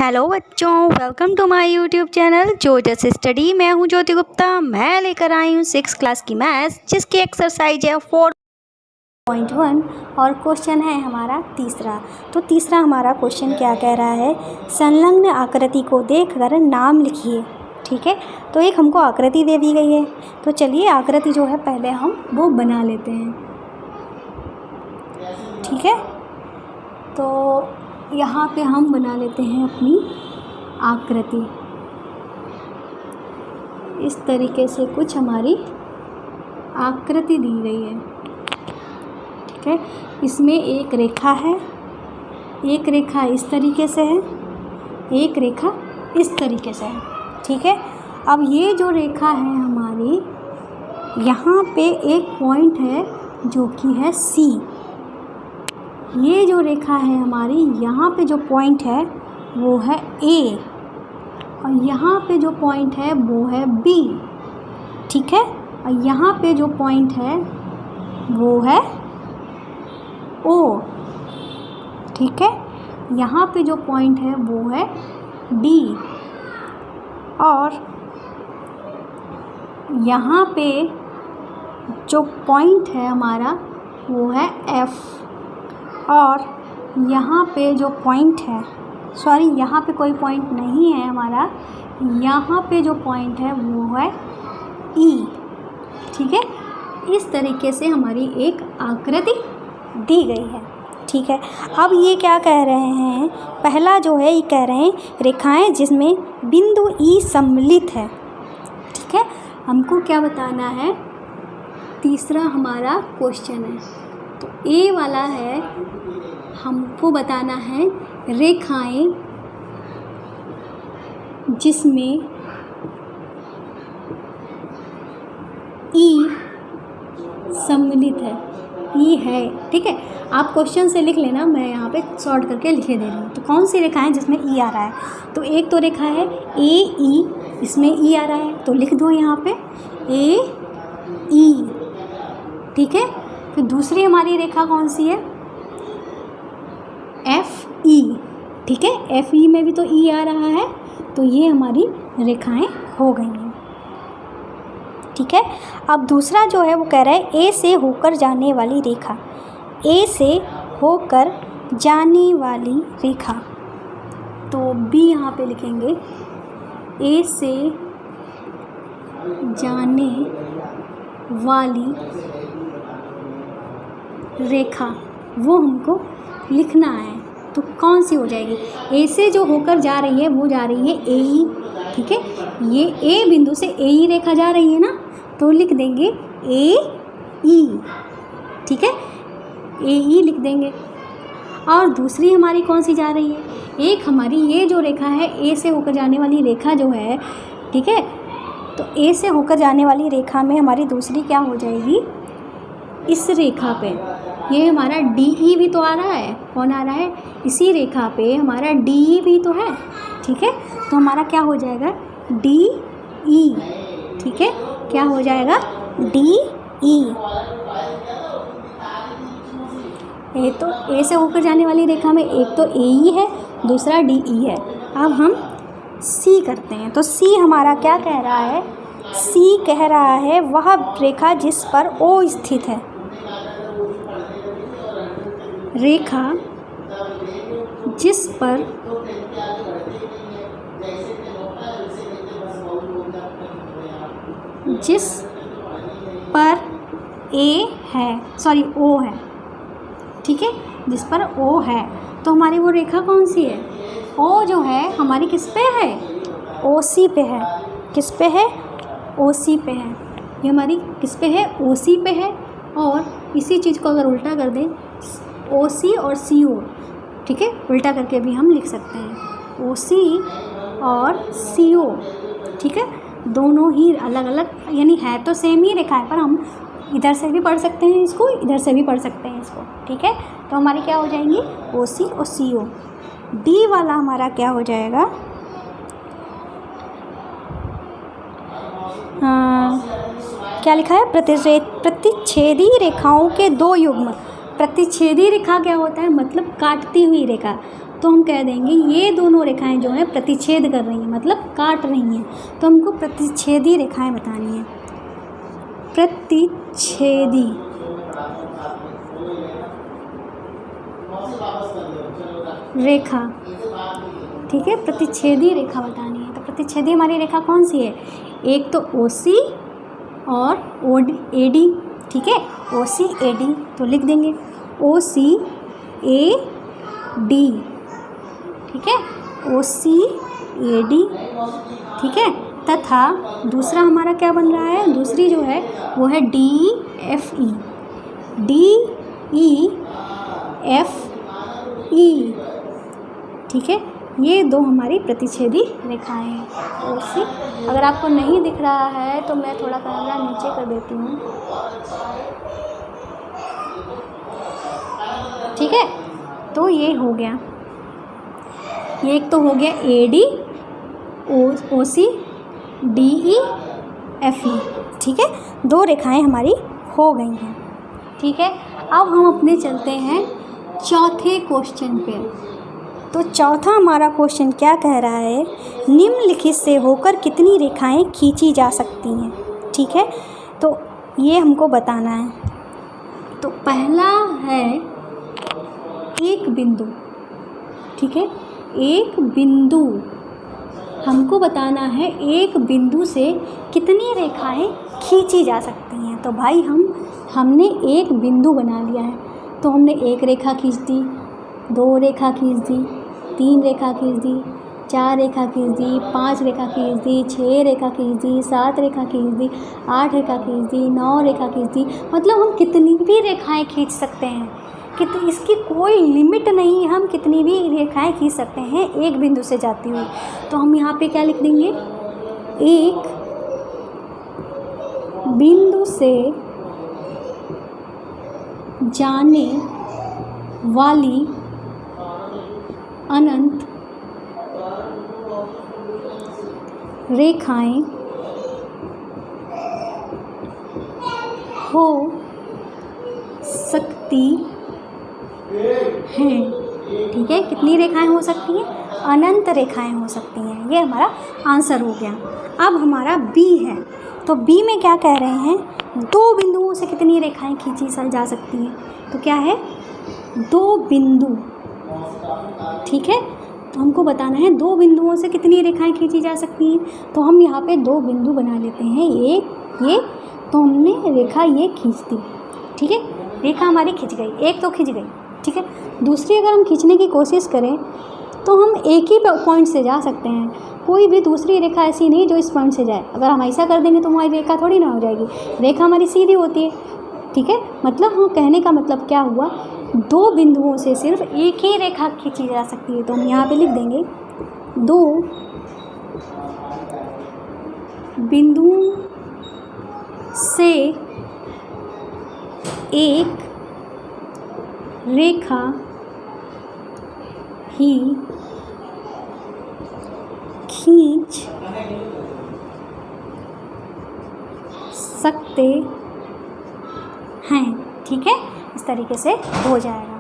Hello बच्चों, welcome to my YouTube channel जोजस study. मैं हूं ज्योति गुप्ता। मैं लेकर आई हूं 6th क्लास की मैथ्स, जिसकी एक्सरसाइज है 4.1 और क्वेश्चन है हमारा तीसरा। तो तीसरा हमारा क्वेश्चन क्या कह रहा है, संलग्न आकृति को देखकर नाम लिखिए। ठीक है, तो एक हमको आकृति दे दी गई है, तो चलिए आकृति जो है पहले हम वो बना लेते हैं। ठीक है, तो यहाँ पे हम बना लेते हैं अपनी आकृति। इस तरीके से कुछ हमारी आकृति दी गई है। ठीक है, इसमें एक रेखा है, एक रेखा इस तरीके से है, एक रेखा इस तरीके से है। ठीक है, अब ये जो रेखा है हमारी, यहाँ पे एक पॉइंट है जो कि है C। ये जो रेखा है हमारी, यहाँ पे जो पॉइंट है वो है A और यहाँ पे जो पॉइंट है वो है B। ठीक है, और यहाँ पे जो पॉइंट है वो है O। ठीक है, यहाँ पे जो पॉइंट है वो है D और यहाँ पे जो पॉइंट है हमारा वो है F और यहाँ पे जो पॉइंट है, सॉरी यहाँ पे कोई पॉइंट नहीं है हमारा, यहाँ पे जो पॉइंट है वो है E। ठीक है, इस तरीके से हमारी एक आकृति दी गई है। ठीक है, अब ये क्या कह रहे हैं, पहला जो है ये कह रहे हैं रेखाएं जिसमें बिंदु E सम्मिलित है। ठीक है, हमको क्या बताना है, तीसरा हमारा क्वेश्चन है, तो A वाला है हमको बताना है रेखाएं जिसमें E सम्मिलित है, E है। ठीक है, आप क्वेश्चन से लिख लेना, मैं यहाँ पे शॉर्ट करके लिखे दे रही हूँ। तो कौन सी रेखाएं जिसमें E आ रहा है, तो एक तो रेखा है AE, इसमें E आ रहा है, तो लिख दो यहाँ पे AE। ठीक है, फिर दूसरी हमारी रेखा कौन सी है, FE। ठीक है, FE में भी तो E आ रहा है, तो ये हमारी रेखाएं हो गई हैं। ठीक है, अब दूसरा जो है वो कह रहा है A से होकर जाने वाली रेखा, A से होकर जाने वाली रेखा, तो B यहाँ पे लिखेंगे A से जाने वाली रेखा, वो हमको लिखना है। तो कौन सी हो जाएगी, A से जो होकर जा रही है वो जा रही है AE। ठीक है, ये A बिंदु से AE रेखा जा रही है ना, तो लिख देंगे AE। ठीक है, AE लिख देंगे। और दूसरी हमारी कौन सी जा रही है, एक हमारी ये जो रेखा है A से होकर जाने वाली रेखा जो है, ठीक है, तो A से होकर जाने वाली रेखा में हमारी दूसरी क्या हो जाएगी, इस रेखा पे ये हमारा DE भी तो आ रहा है। कौन आ रहा है, इसी रेखा पे हमारा DE भी तो है। ठीक है, तो हमारा क्या हो जाएगा DE। ठीक है, क्या हो जाएगा DE। ये तो A से होकर जाने वाली रेखा में एक तो AE है, दूसरा DE है। अब हम C करते हैं, तो C हमारा क्या कह रहा है, C कह रहा है वह रेखा जिस पर O स्थित है, रेखा जिस पर A है, सॉरी O है। ठीक है, जिस पर O है, तो हमारी वो रेखा कौन सी है, O जो है हमारी किस पे है, OC पे है। किस पे है, OC पे है। ये हमारी किस पे है, OC पे है। और इसी चीज़ को अगर उल्टा कर दें, OC और CO, ठीक है, उल्टा करके भी हम लिख सकते हैं OC और CO। ठीक है, दोनों ही अलग अलग, यानी है तो सेम ही रेखा है, पर हम इधर से भी पढ़ सकते हैं इसको, इधर से भी पढ़ सकते हैं इसको। ठीक है, तो हमारी क्या हो जाएंगी OC और CO। D वाला हमारा क्या हो जाएगा, क्या लिखा है, प्रतिच्छेदी रेखाओं के दो युग्म। प्रतिच्छेदी रेखा क्या होता है, मतलब काटती हुई रेखा। तो हम कह देंगे ये दोनों रेखाएं जो हैं प्रतिच्छेद कर रही हैं, मतलब काट रही हैं, तो हमको प्रतिच्छेदी रेखाएं बतानी है। प्रतिच्छेदी रेखा, ठीक है, प्रतिच्छेदी रेखा बतानी है। तो प्रतिच्छेदी हमारी रेखा कौन सी है? एक तो OC और AD, ठीक है, OC AD, तो लिख देंगे OC AD, ठीक है, OC AD, ठीक है। तथा दूसरा हमारा क्या बन रहा है? दूसरी जो है वो है DEFE, DEFE, ठीक है। ये दो हमारी प्रतिच्छेदी रेखाएं हैं। OC, अगर आपको नहीं दिख रहा है तो मैं थोड़ा कैमरा नीचे कर देती हूँ, ठीक है। तो ये हो गया, ये एक तो हो गया AD OC DEFE, ठीक है, दो रेखाएं हमारी हो गई हैं, ठीक है। अब हम अपने चलते हैं चौथे क्वेश्चन पे। तो चौथा हमारा क्वेश्चन क्या कह रहा है? निम्नलिखित से होकर कितनी रेखाएं खींची जा सकती हैं, ठीक है। तो ये हमको बताना है। तो पहला है एक बिंदु, ठीक है, एक बिंदु हमको बताना है, एक बिंदु से कितनी रेखाएं खींची जा सकती हैं। तो भाई हमने एक बिंदु बना लिया है, तो हमने एक रेखा खींच दी, दो रेखा खींच दी, तीन रेखा खींच दी, चार रेखा खींच दी, पांच रेखा खींच दी, छः रेखा खींच दी, सात रेखा खींच दी, आठ रेखा खींच दी, नौ रेखा खींच दी, मतलब हम कितनी भी रेखाएं खींच सकते हैं, इसकी कोई लिमिट नहीं है, हम कितनी भी रेखाएं खींच सकते हैं एक बिंदु से जाती हुई। तो हम यहाँ पे क्या लिख देंगे? एक बिंदु से जाने वाली अनंत रेखाएं हो सकती हैं, ठीक है। कितनी रेखाएं हो सकती हैं? अनंत रेखाएं हो सकती हैं। ये हमारा आंसर हो गया। अब हमारा B है, तो B में क्या कह रहे हैं? दो बिंदुओं से कितनी रेखाएं खींची जा सकती हैं? तो क्या है? दो बिंदु, ठीक है। तो हमको बताना है दो बिंदुओं से कितनी रेखाएं खींची जा सकती हैं। तो हम यहाँ पे दो बिंदु बना लेते हैं, एक ये, तो हमने रेखा ये खींच दी, ठीक है, रेखा हमारी खिंच गई, एक तो खिंच गई, ठीक है। दूसरी अगर हम खींचने की कोशिश करें तो हम एक ही पॉइंट से जा सकते हैं, कोई भी दूसरी रेखा ऐसी नहीं जो इस पॉइंट से जाए। अगर हम ऐसा कर देंगे तो हमारी रेखा थोड़ी ना हो जाएगी, रेखा हमारी सीधी होती है, ठीक है। मतलब हम कहने का मतलब क्या हुआ? दो बिंदुओं से सिर्फ एक ही रेखा खींची जा सकती है। तो हम यहाँ पे लिख देंगे दो बिंदुओं से एक रेखा ही खींच सकते हैं, ठीक है। इस तरीके से हो जाएगा।